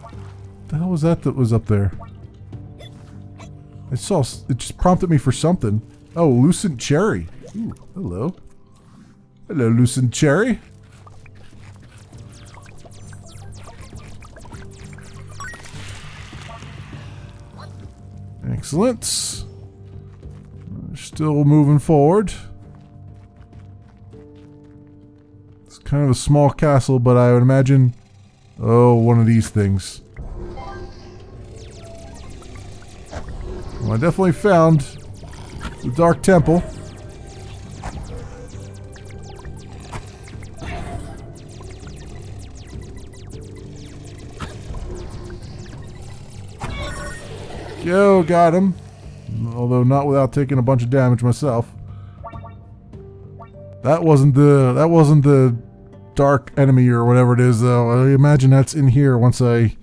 What the hell was that was up there? I saw, it just prompted me for something. Oh, Lucent Cherry. Ooh, hello. Hello, Lucent Cherry. Excellent. Still moving forward. It's kind of a small castle, but I would imagine, oh, one of these things. Well, I definitely found the Dark Temple. Yo, got him. Although not without taking a bunch of damage myself. That wasn't the dark enemy or whatever it is, though. I imagine that's in here once I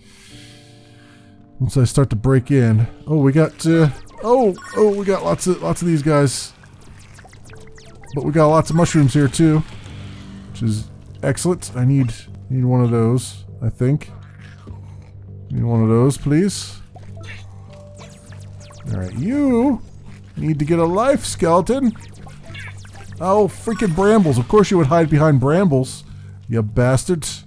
start to break in. Oh, we got we got lots of these guys. But we got lots of mushrooms here too, which is excellent. I need one of those, I think. Need one of those, please. Alright, you need to get a life, skeleton. Oh, freaking brambles. Of course you would hide behind brambles, you bastards.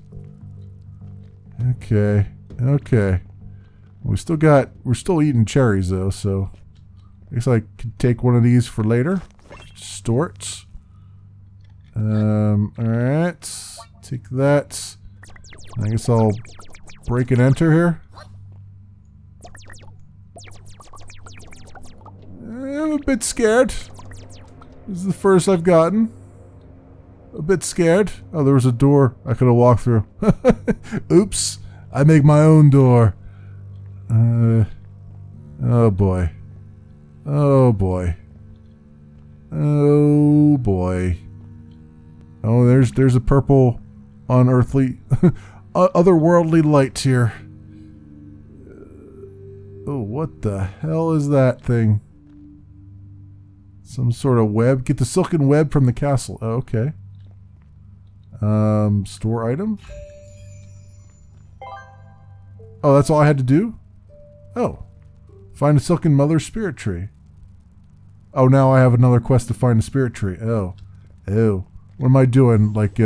Okay. Okay. We're still eating cherries though, so I guess I could take one of these for later. Store it. Alright. Take that. I guess I'll break and enter here. I'm a bit scared. This is the first I've gotten. A bit scared. Oh, there was a door I could have walked through. Oops. I make my own door. Oh boy. Oh boy. Oh boy. Oh, there's a purple, unearthly, otherworldly light here. Oh, what the hell is that thing? Some sort of web. Get the silken web from the castle. Oh, okay. Store item. Oh, that's all I had to do? Oh. Find a silken mother spirit tree. Oh, now I have another quest to find a spirit tree. Oh. Oh. What am I doing? Like,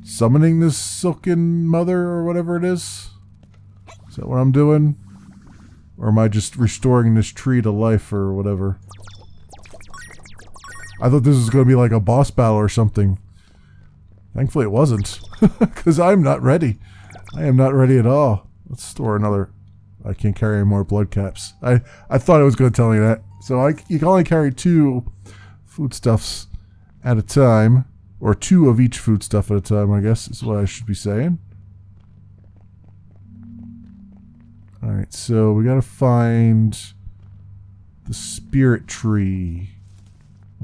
summoning this silken mother or whatever it is? Is that what I'm doing? Or am I just restoring this tree to life or whatever? I thought this was going to be like a boss battle or something. Thankfully it wasn't. Because I'm not ready. I am not ready at all. Let's store another... I can't carry any more blood caps. I thought I was going to tell you that. So you can only carry 2 foodstuffs at a time. Or 2 of each foodstuff at a time, I guess is what I should be saying. Alright, so we gotta find the spirit tree.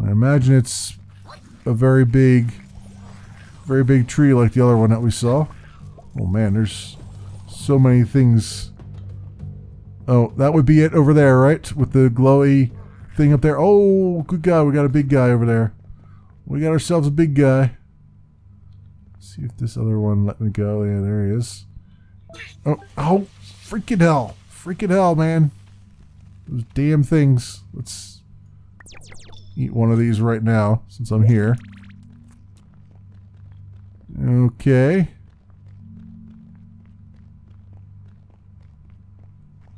I imagine it's a very big tree like the other one that we saw. Oh man, there's so many things. Oh, that would be it over there, right? With the glowy thing up there. Oh, good guy, we got a big guy over there. We got ourselves a big guy. Let's see if this other one let me go. Yeah, there he is. Oh, freaking hell. Freaking hell, man. Those damn things. Let's eat one of these right now, since I'm here. Okay.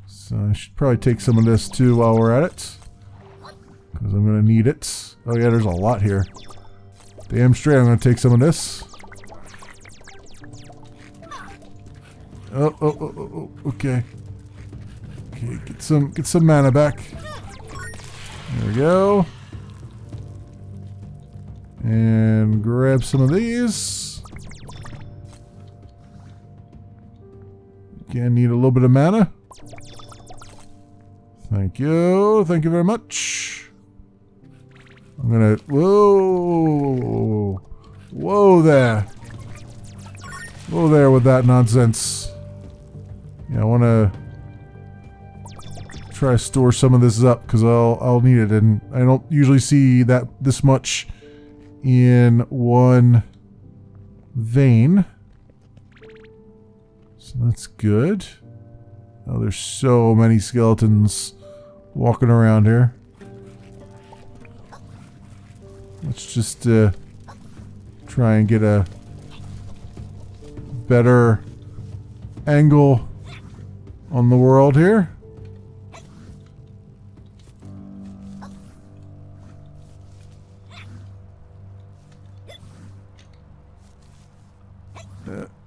So I should probably take some of this too while we're at it. Because I'm going to need it. Oh yeah, there's a lot here. Damn straight, I'm going to take some of this. Oh, okay. Okay, get some mana back. There we go. And grab some of these. Again, need a little bit of mana. Thank you. Thank you very much. I'm gonna... Whoa! Whoa there! Whoa there with that nonsense. Yeah, I want to try to store some of this up because I'll need it, and I don't usually see this much in one vein. So that's good. Oh, there's so many skeletons walking around here. Let's just try and get a better angle on the world here.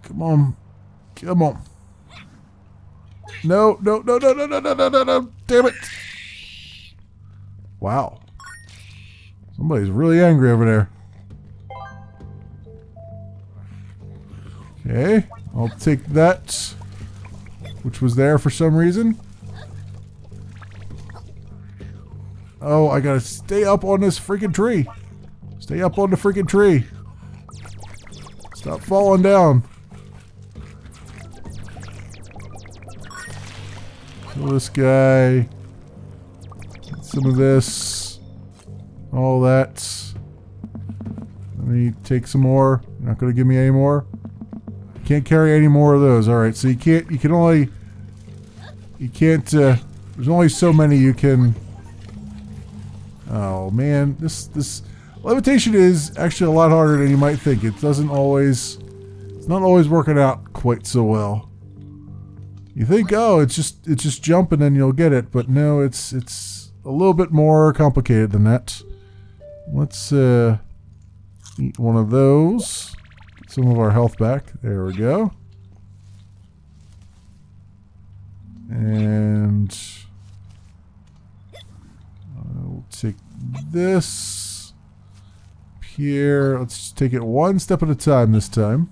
Come on. Come on. No, no, no, no, no, no, no, no, no, no. Damn it. Wow. Somebody's really angry over there. Okay. I'll take that, which was there for some reason. Oh, I gotta stay up on this freaking tree. Stay up on the freaking tree. Stop falling down. Kill this guy. Get some of this. All that. Let me take some more. You're not gonna give me any more? Can't carry any more of those. Alright, so there's only so many you can. Oh man, this levitation is actually a lot harder than you might think. It's not always working out quite so well. You think, oh, it's just jump and then you'll get it, but no, it's a little bit more complicated than that. Let's eat one of those. Get some of our health back. There we go. And I'll take this here. Let's just take it one step at a time this time.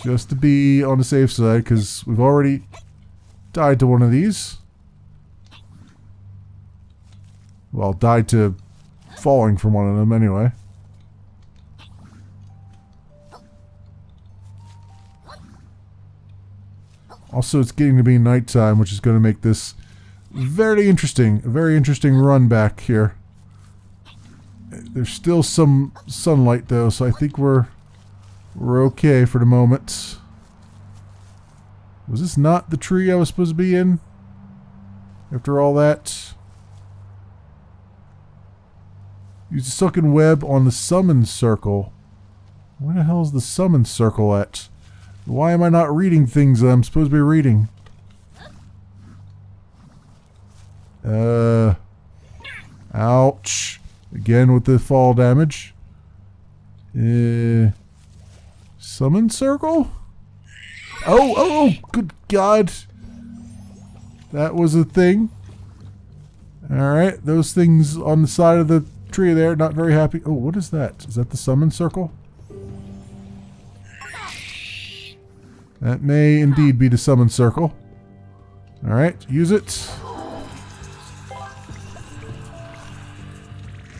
Just to be on the safe side, because we've already died to one of these. Well, died to falling from one of them anyway. Also, it's getting to be nighttime, which is going to make this a very interesting run back here. There's still some sunlight though, so I think we're okay for the moment. Was this not the tree I was supposed to be in? After all that? Use the silken web on the summon circle. Where the hell is the summon circle at? Why am I not reading things that I'm supposed to be reading? Ouch. Again with the fall damage. Summon circle? Oh, good God. That was a thing. Alright, those things on the side of the tree there, not very happy. Oh, what is that? Is that the summon circle? That may indeed be the summon circle. Alright, use it.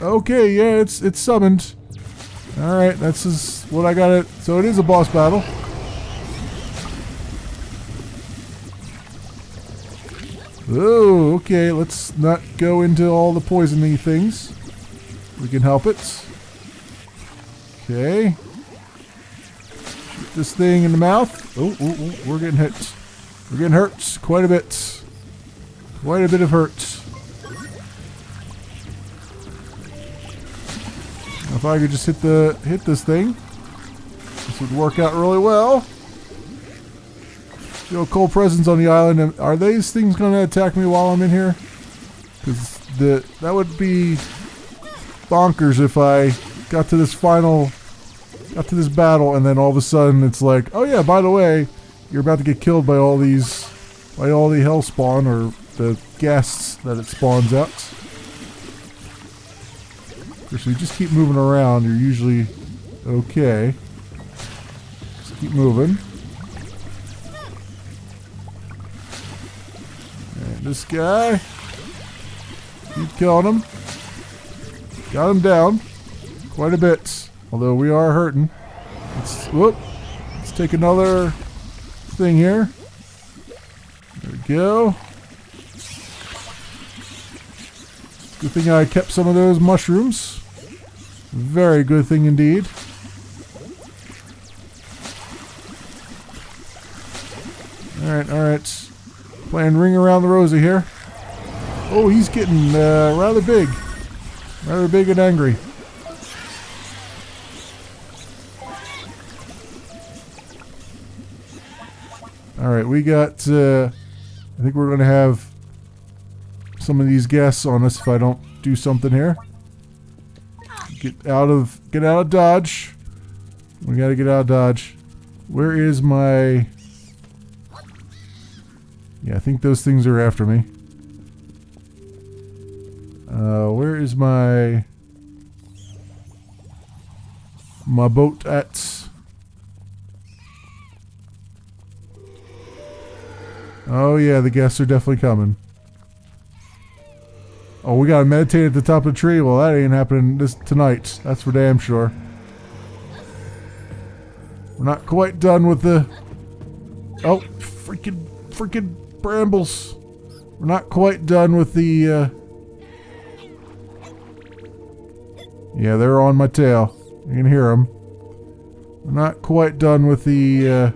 Okay, yeah, it's summoned. Alright, that's just what I got it. So it is a boss battle. Oh, okay, let's not go into all the poisony things. We can help it. Okay. Shoot this thing in the mouth. Oh, we're getting hit. We're getting hurt quite a bit. Quite a bit of hurt. If I could just hit this thing, this would work out really well. The occult presence on the island. Are these things going to attack me while I'm in here? Because that would be bonkers if I got to this battle and then all of a sudden it's like, oh yeah, by the way, you're about to get killed by all the hell spawn or the guests that it spawns out. If you just keep moving around, you're usually okay. Just keep moving. And this guy. Keep killing them. Got them down. Quite a bit. Although we are hurting. Let's take another thing here. There we go. Good thing I kept some of those mushrooms. Very good thing indeed. Alright. Playing Ring Around the Rosie here. Oh, he's getting rather big. Rather big and angry. Alright, we got, I think we're going to have some of these guests on us if I don't do something here. Get out of Dodge. We gotta get out of Dodge. Where is my... Yeah, I think those things are after me. Where is my boat at? Oh yeah, the guests are definitely coming. Oh, we gotta meditate at the top of the tree? Well, that ain't happening tonight. That's for damn sure. We're not quite done with the... Oh, freaking brambles. We're not quite done with the... Yeah, they're on my tail. You can hear them. We're not quite done with the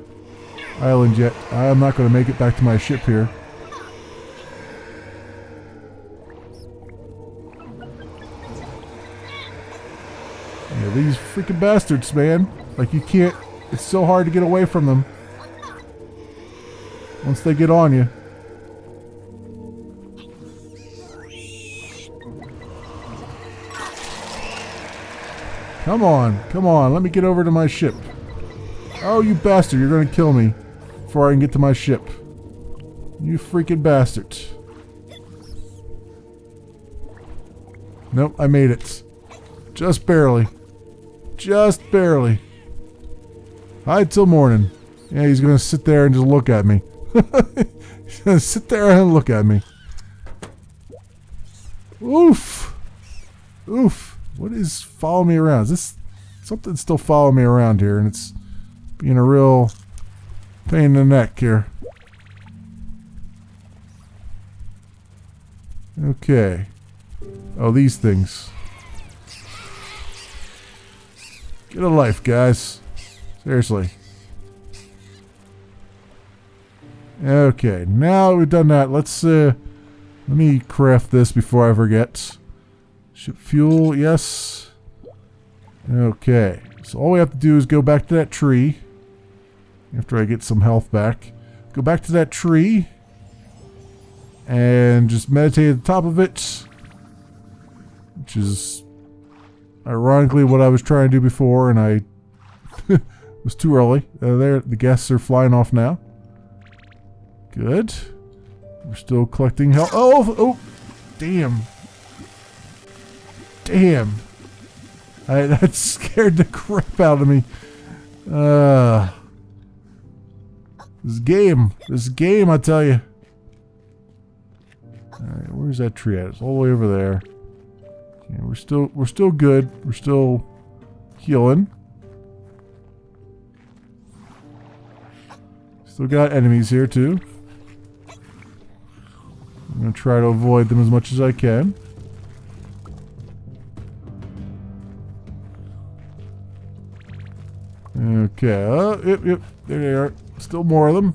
island yet. I'm not going to make it back to my ship here. Yeah, these freaking bastards, man. Like, you can't... It's so hard to get away from them. Once they get on you. Come on, let me get over to my ship. Oh, you bastard, you're gonna kill me before I can get to my ship. You freaking bastard. Nope, I made it. Just barely. Just barely. Hide till morning. Yeah, he's gonna sit there and just look at me. He's gonna sit there and look at me. Oof. Oof. What is following me around? Is this something still following me around here, and it's being a real pain in the neck here. Okay. Oh, these things. Get a life, guys. Seriously. Okay, now we've done that, let's let me craft this before I forget. Ship fuel, yes. Okay, so all we have to do is go back to that tree. After I get some health back. Go back to that tree. And just meditate at the top of it. Which is ironically what I was trying to do before, and I was too early. There, the guests are flying off now. Good. We're still collecting health. Oh, damn. Damn. That scared the crap out of me. This game, I tell you. Alright, where's that tree at? It's all the way over there. Okay, we're still good. We're still healing. Still got enemies here too. I'm gonna try to avoid them as much as I can. Okay, yep, there they are. Still more of them.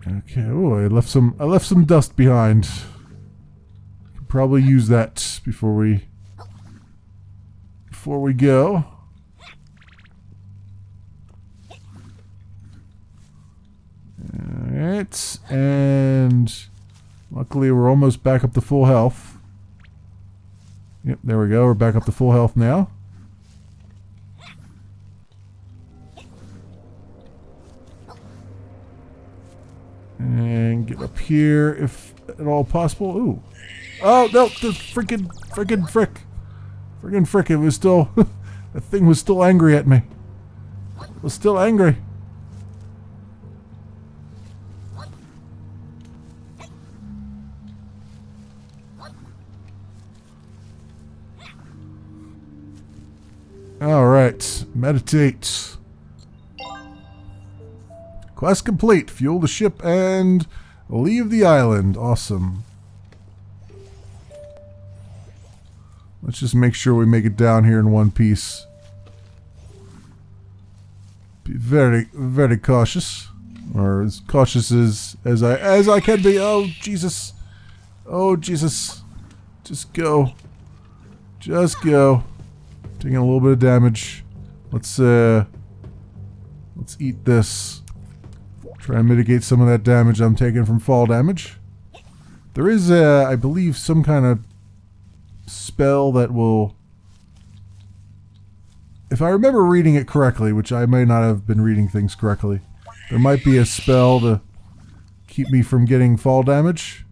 Okay, oh, I left some dust behind. Could probably use that before we go. Alright, and luckily we're almost back up to full health. Yep, there we go. We're back up to full health now. And get up here if at all possible. Ooh. Oh, no, the freaking frick. It was still, that thing was still angry at me. It was still angry. Alright, meditate. Quest complete. Fuel the ship and leave the island. Awesome. Let's just make sure we make it down here in one piece. Be very, very cautious. Or as cautious as I can be. Oh, Jesus. Oh, Jesus. Just go. Just go. Taking a little bit of damage. Let's eat this. Try and mitigate some of that damage I'm taking from fall damage. There is, I believe, some kind of spell that will... If I remember reading it correctly, which I may not have been reading things correctly, there might be a spell to keep me from getting fall damage.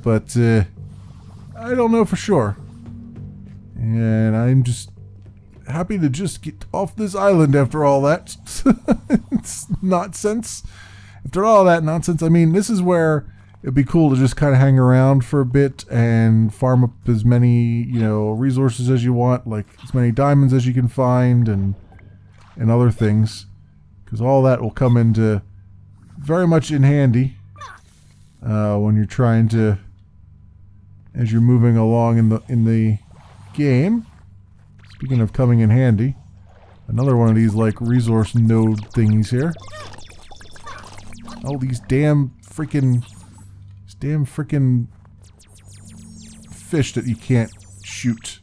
But, I don't know for sure. And I'm just happy to just get off this island after all that. It's nonsense. After all that nonsense, I mean, this is where it'd be cool to just kind of hang around for a bit and farm up as many, you know, resources as you want, like as many diamonds as you can find and other things. Because all that will come into very much in handy when you're trying to, as you're moving along in the game. Speaking of coming in handy, another one of these like resource node thingies here. Oh, these damn freaking fish that you can't shoot.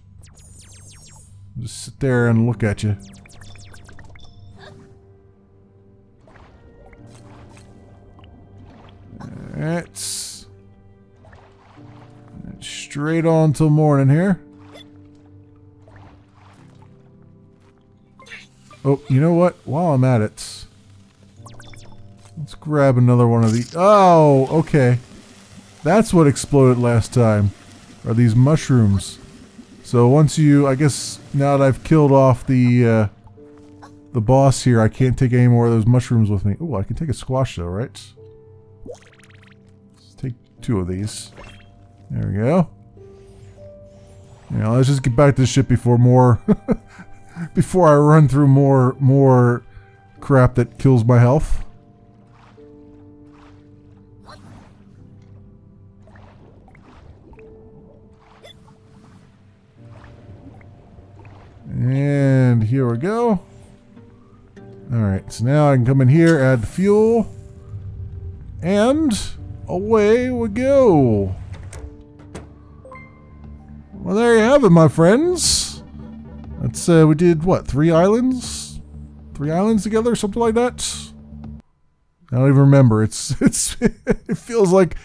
Just sit there and look at you. It's straight on till morning here. Oh, you know what? While I'm at it, let's grab another one of these. Oh, okay. That's what exploded last time. Are these mushrooms. So once you, I guess, now that I've killed off the boss here, I can't take any more of those mushrooms with me. Oh, I can take a squash though, right? Let's take 2 of these. There we go. Now let's just get back to the ship before more... before I run through more crap that kills my health. And here we go. Alright, so now I can come in here, add the fuel, and away we go. Well, there you have it, my friends. Let's we did what, 3 islands? 3 islands together, something like that? I don't even remember. It feels like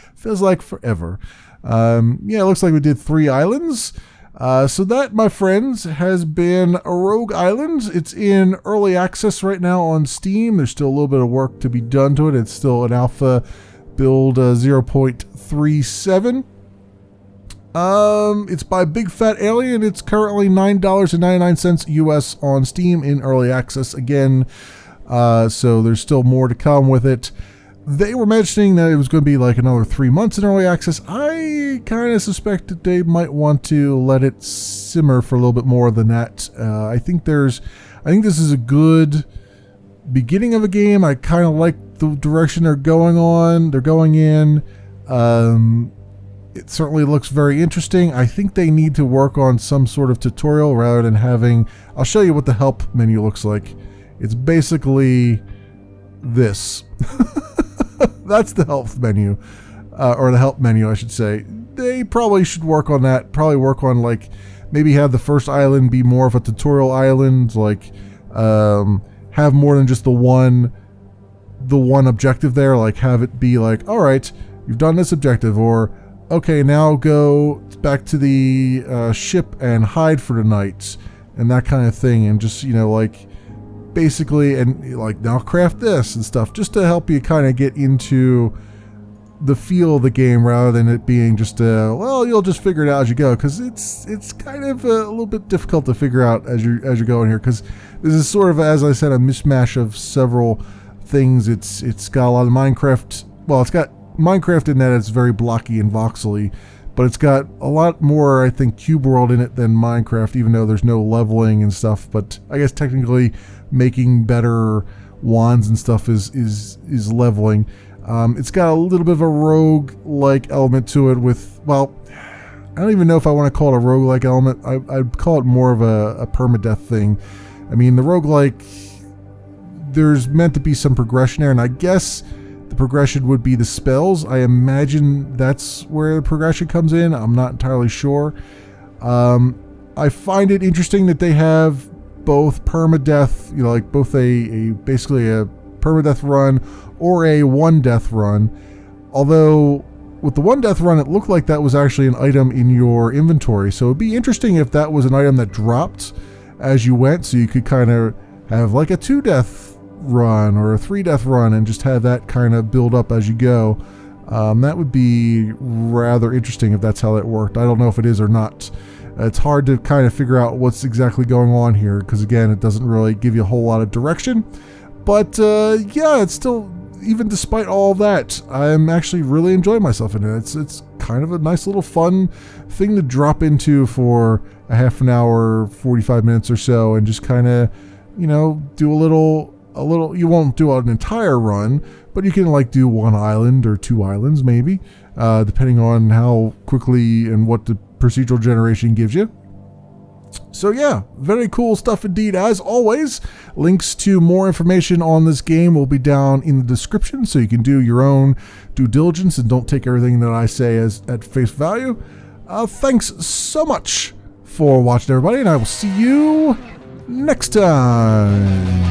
forever. Yeah, it looks like we did 3 islands. So that, my friends, has been a Rogue Island. It's in early access right now on Steam. There's still a little bit of work to be done to it. It's still an alpha build 0.37. It's by Big Fat Alien. It's currently $9.99 US on Steam in early access again. So there's still more to come with it. They were mentioning that it was going to be like another 3 months in early access. I kind of suspect that they might want to let it simmer for a little bit more than that. I think this is a good beginning of a game. I kind of like the direction they're going in. It certainly looks very interesting. I think they need to work on some sort of tutorial rather than having... I'll show you what the help menu looks like. It's basically this. That's the health menu. Or the help menu, I should say. They probably should work on that. Probably work on, like, maybe have the first island be more of a tutorial island. Like, have more than just the one objective there. Like, have it be like, alright, you've done this objective, or... okay, now go back to the ship and hide for the night, and that kind of thing, and just, you know, like, basically, and like, now craft this and stuff, just to help you kind of get into the feel of the game rather than it being just well, you'll just figure it out as you go, because it's kind of a little bit difficult to figure out as you're going here, because this is sort of, as I said, a mishmash of several things. It's got a lot of Minecraft. Well, it's got Minecraft in that it's very blocky and voxely, but it's got a lot more, I think, cube world in it than Minecraft, even though there's no leveling and stuff. But I guess technically making better wands and stuff is leveling. It's got a little bit of a rogue-like element to it with, well, I don't even know if I want to call it a roguelike element. I'd call it more of a permadeath thing. I mean, the roguelike, there's meant to be some progression there, and I guess the progression would be the spells. I imagine that's where the progression comes in. I'm not entirely sure. I find it interesting that they have both permadeath, you know, like both basically a permadeath run or a one death run. Although with the one death run, it looked like that was actually an item in your inventory. So it'd be interesting if that was an item that dropped as you went, so you could kind of have like a 2-death run or a 3-death run and just have that kind of build up as you go. That would be rather interesting if that's how that worked. I don't know if it is or not. It's hard to kind of figure out what's exactly going on here because, again, it doesn't really give you a whole lot of direction. But yeah, it's still, even despite all that, I'm actually really enjoying myself in it. It's kind of a nice little fun thing to drop into for a half an hour, 45 minutes or so, and just kind of, you know, do a little, you won't do an entire run, but you can like do 1 island or 2 islands maybe, depending on how quickly and what the procedural generation gives you. So yeah, very cool stuff indeed. As always, links to more information on this game will be down in the description, so you can do your own due diligence and don't take everything that I say as at face value. Thanks so much for watching, everybody, and I will see you next time.